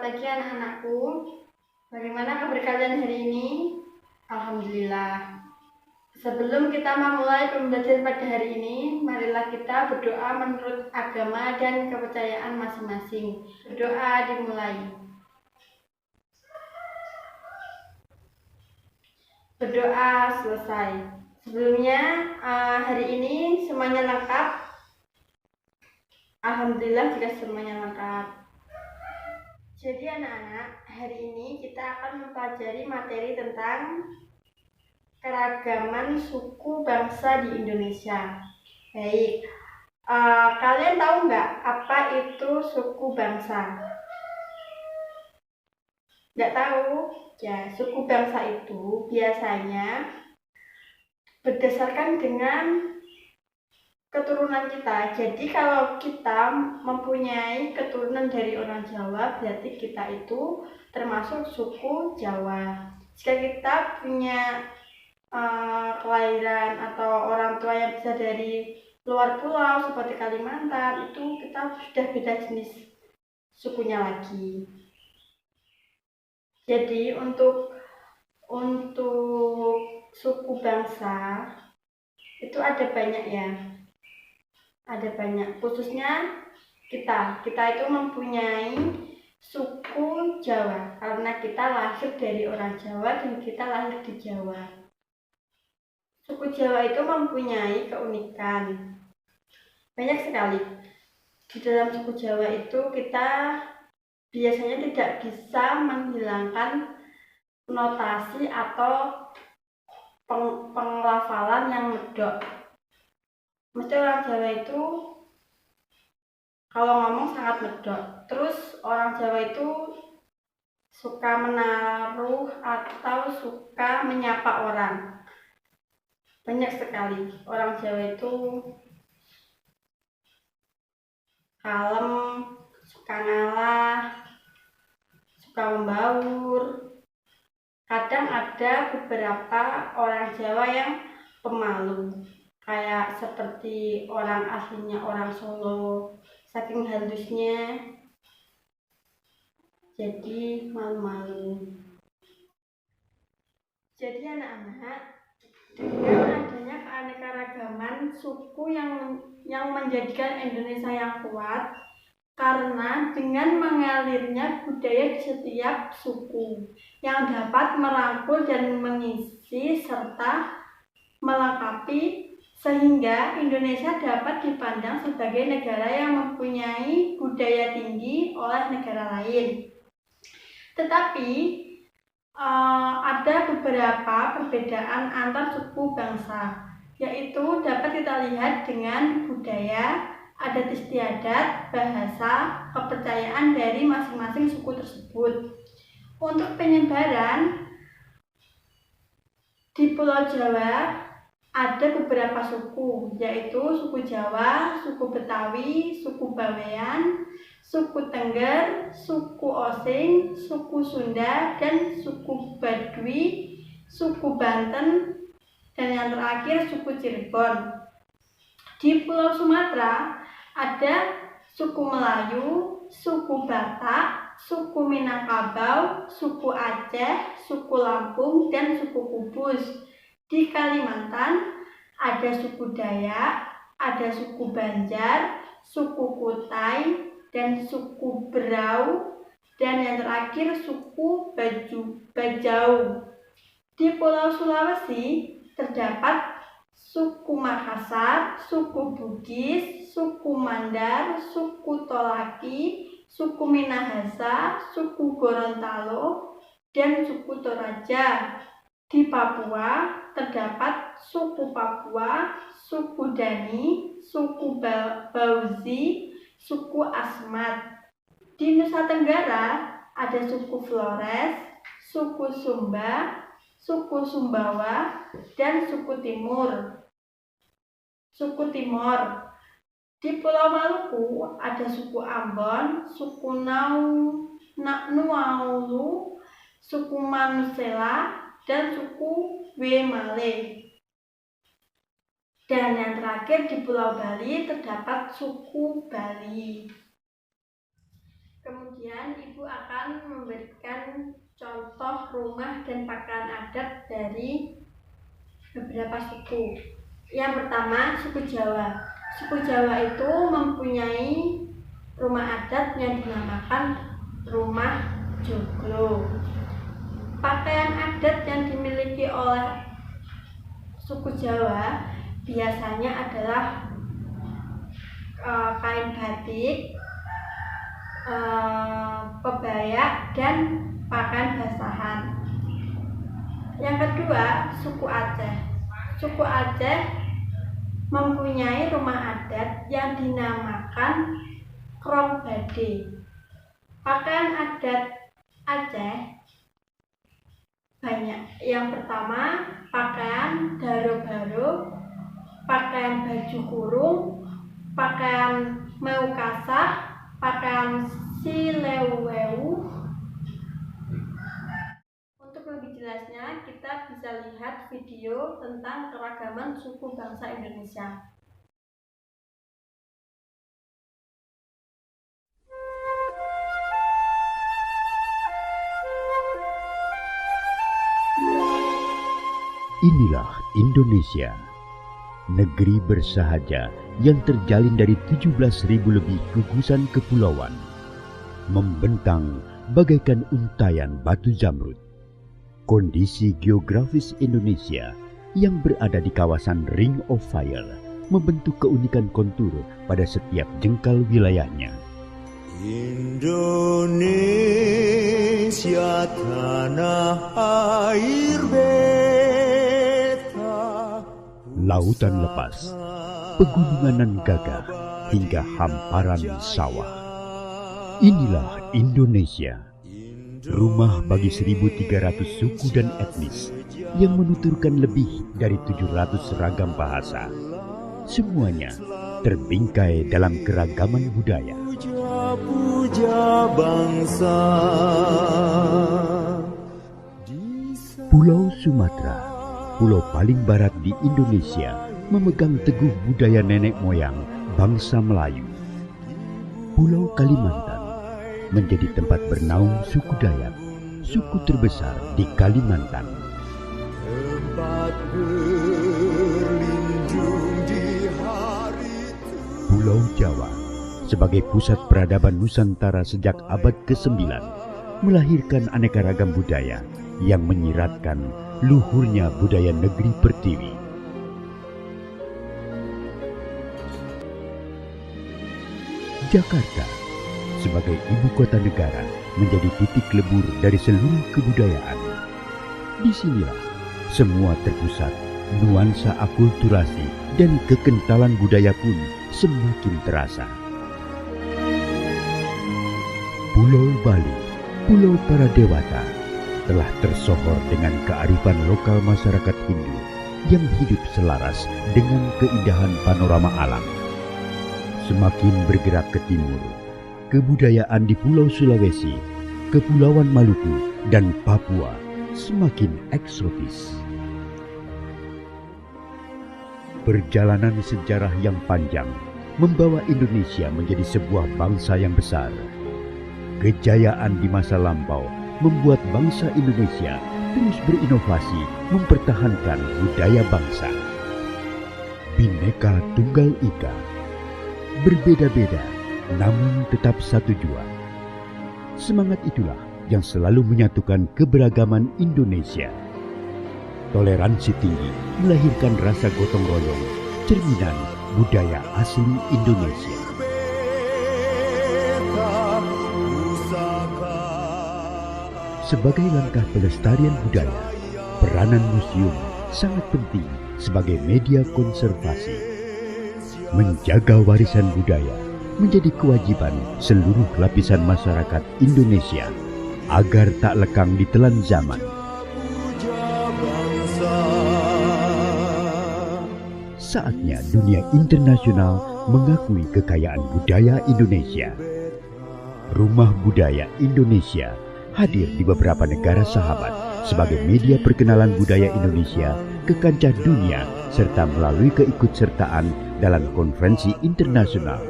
Selamat pagi anak-anakku. Bagaimana kabar kalian hari ini? Alhamdulillah. Sebelum kita memulai pembelajaran pada hari ini, marilah kita berdoa menurut agama dan kepercayaan masing-masing. Berdoa dimulai. Berdoa selesai. Sebelumnya hari ini semuanya lengkap. Alhamdulillah jika semuanya lengkap. Jadi anak-anak, hari ini kita akan mempelajari materi tentang keragaman suku bangsa di Indonesia. Baik, kalian tahu nggak apa itu suku bangsa? Nggak tahu? Ya, suku bangsa itu biasanya berdasarkan dengan keturunan kita. Jadi kalau kita mempunyai keturunan dari orang Jawa, berarti kita itu termasuk suku Jawa. Jika kita punya kelahiran atau orang tua yang bisa dari luar pulau seperti Kalimantan, itu kita sudah beda jenis sukunya lagi. Jadi untuk suku bangsa itu ada banyak ya. Ada banyak, khususnya kita itu mempunyai suku Jawa karena kita lahir dari orang Jawa dan kita lahir di Jawa. Suku Jawa itu mempunyai keunikan banyak sekali. Di dalam suku Jawa itu kita biasanya tidak bisa menghilangkan notasi atau penglafalan yang medok. Mesti orang Jawa itu kalau ngomong sangat medok. Terus orang Jawa itu suka menaruh atau suka menyapa orang. Banyak sekali orang Jawa itu kalem, suka ngalah, suka membaur. Kadang ada beberapa orang Jawa yang pemalu, kayak seperti orang aslinya orang Solo, saking halusnya jadi malu-malu. Jadi anak-anak, dengan adanya keanekaragaman suku yang menjadikan Indonesia yang kuat, karena dengan mengalirnya budaya di setiap suku yang dapat merangkul dan mengisi serta melengkapi, sehingga Indonesia dapat dipandang sebagai negara yang mempunyai budaya tinggi oleh negara lain. Tetapi ada beberapa perbedaan antar suku bangsa, yaitu dapat kita lihat dengan budaya, adat istiadat, bahasa, kepercayaan dari masing-masing suku tersebut. Untuk penyebaran di Pulau Jawa ada beberapa suku, yaitu suku Jawa, suku Betawi, suku Bawean, suku Tengger, suku Osing, suku Sunda, dan suku Baduy, suku Banten, dan yang terakhir suku Cirebon. Di Pulau Sumatera ada suku Melayu, suku Batak, suku Minangkabau, suku Aceh, suku Lampung, dan suku Kubus. Di Kalimantan ada suku Dayak, ada suku Banjar, suku Kutai, dan suku Berau, dan yang terakhir suku Bajau. Di Pulau Sulawesi terdapat suku Makassar, suku Bugis, suku Mandar, suku Tolaki, suku Minahasa, suku Gorontalo, dan suku Toraja. Di Papua terdapat suku Papua, suku Dani, suku Bauzi, suku Asmat. Di Nusa Tenggara ada suku Flores, suku Sumba, suku Sumbawa, dan suku Timur. Di Pulau Maluku ada suku Ambon, suku Nuaulu, suku Manusela, dan suku Wemale. Dan yang terakhir di Pulau Bali terdapat suku Bali. Kemudian kemudian Ibu akan memberikan contoh rumah dan pakaian adat dari beberapa suku. Yang pertama, suku Jawa. Suku Jawa itu mempunyai rumah adat yang dinamakan rumah joglo. Pakaian adat yang dimiliki oleh suku Jawa biasanya adalah kain batik, kebaya, dan pakaian basahan. Yang kedua, suku Aceh. Suku Aceh mempunyai rumah adat yang dinamakan krong bade. Pakaian adat Aceh banyak. Yang pertama, pakaian daro-baro, pakaian baju kurung, pakaian meukasah, pakaian sileweu. Untuk lebih jelasnya, kita bisa lihat video tentang keragaman suku bangsa Indonesia. Inilah Indonesia, negeri bersahaja yang terjalin dari 17.000 lebih gugusan kepulauan, membentang bagaikan untayan batu zamrud. Kondisi geografis Indonesia yang berada di kawasan Ring of Fire membentuk keunikan kontur pada setiap jengkal wilayahnya. Indonesia tanah air beta, lautan lepas, pegunungan nan gagah, hingga hamparan sawah. Inilah Indonesia, rumah bagi 1.300 suku dan etnis yang menuturkan lebih dari 700 ragam bahasa. Semuanya terbingkai dalam keragaman budaya. puja bangsa. Pulau Sumatera, pulau paling barat di Indonesia, memegang teguh budaya nenek moyang bangsa Melayu. Pulau Kalimantan menjadi tempat bernaung suku Dayak, suku terbesar di Kalimantan. Tempat berlindung di hari Pulau Jawa sebagai pusat peradaban Nusantara sejak abad ke-9 melahirkan aneka ragam budaya yang menyiratkan luhurnya budaya negeri Pertiwi. Jakarta sebagai ibu kota negara menjadi titik lebur dari seluruh kebudayaan. Disinilah semua terpusat, nuansa akulturasi dan kekentalan budaya pun semakin terasa. Pulau Bali, pulau para dewata, telah tersohor dengan kearifan lokal masyarakat Hindu yang hidup selaras dengan keindahan panorama alam. Semakin bergerak ke timur, kebudayaan di Pulau Sulawesi, Kepulauan Maluku, dan Papua semakin eksotis. Perjalanan sejarah yang panjang membawa Indonesia menjadi sebuah bangsa yang besar. Kejayaan di masa lampau membuat bangsa Indonesia terus berinovasi mempertahankan budaya bangsa. Bhinneka Tunggal Ika, berbeda-beda namun tetap satu jua. Semangat itulah yang selalu menyatukan keberagaman Indonesia. Toleransi tinggi melahirkan rasa gotong royong, cerminan budaya asli Indonesia. Sebagai langkah pelestarian budaya, peranan museum sangat penting sebagai media konservasi. Menjaga warisan budaya menjadi kewajiban seluruh lapisan masyarakat Indonesia agar tak lekang ditelan zaman. Saatnya dunia internasional mengakui kekayaan budaya Indonesia. Rumah Budaya Indonesia hadir di beberapa negara sahabat sebagai media perkenalan budaya Indonesia ke kancah dunia serta melalui keikutsertaan dalam konferensi internasional.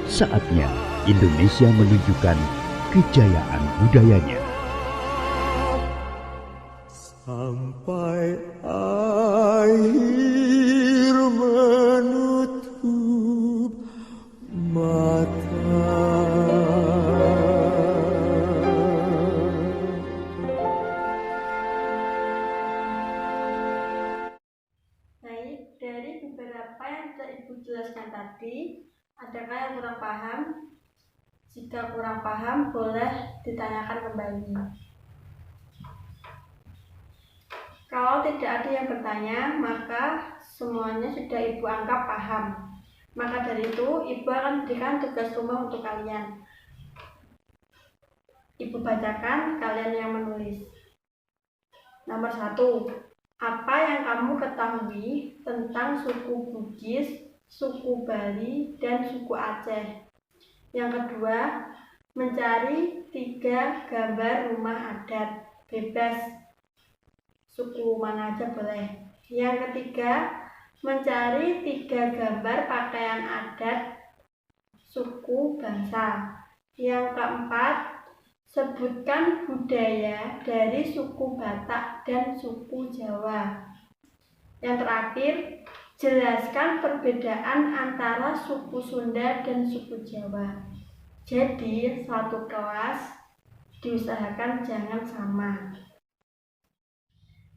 Saatnya Indonesia menunjukkan kejayaan budayanya. Sampai akhir menutup mata. Baik, dari beberapa yang sudah Ibu jelaskan tadi, adakah yang kurang paham? Jika kurang paham, boleh ditanyakan kembali. Kalau tidak ada yang bertanya, maka semuanya sudah Ibu anggap paham. Maka dari itu, Ibu akan berikan tugas rumah untuk kalian. Ibu bacakan, kalian yang menulis. Nomor 1. Apa yang kamu ketahui tentang suku Bugis, suku Bali, dan suku Aceh? Yang kedua, mencari 3 gambar rumah adat, bebas. Suku mana aja boleh. Yang ketiga, mencari 3 gambar pakaian adat suku bangsa. Yang keempat, sebutkan budaya dari suku Batak dan suku Jawa. Yang terakhir, jelaskan perbedaan antara suku Sunda dan suku Jawa. Jadi, satu kelas diusahakan jangan sama.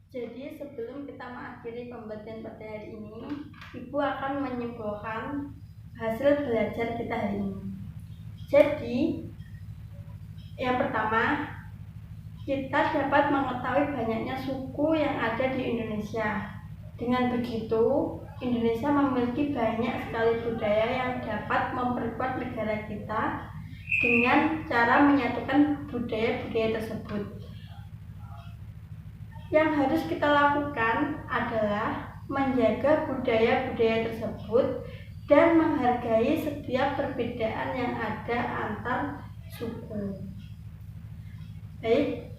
Jadi sebelum kita mengakhiri pembelajaran pada hari ini, Ibu akan menyimpulkan hasil belajar kita hari ini. Jadi, yang pertama, kita dapat mengetahui banyaknya suku yang ada di Indonesia. Dengan begitu, Indonesia memiliki banyak sekali budaya yang dapat memperkuat negara kita dengan cara menyatukan budaya-budaya tersebut. Yang harus kita lakukan adalah menjaga budaya-budaya tersebut dan menghargai setiap perbedaan yang ada antar suku. Baik,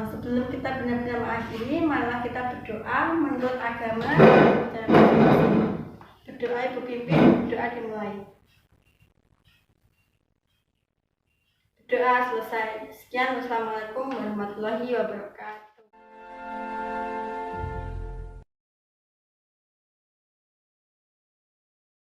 sebelum kita benar-benar mengakhiri, malah kita berdoa menurut agama. Berdoa Ibu pimpin, doa dimulai. Doa selesai. Sekian, wassalamualaikum warahmatullahi wabarakatuh.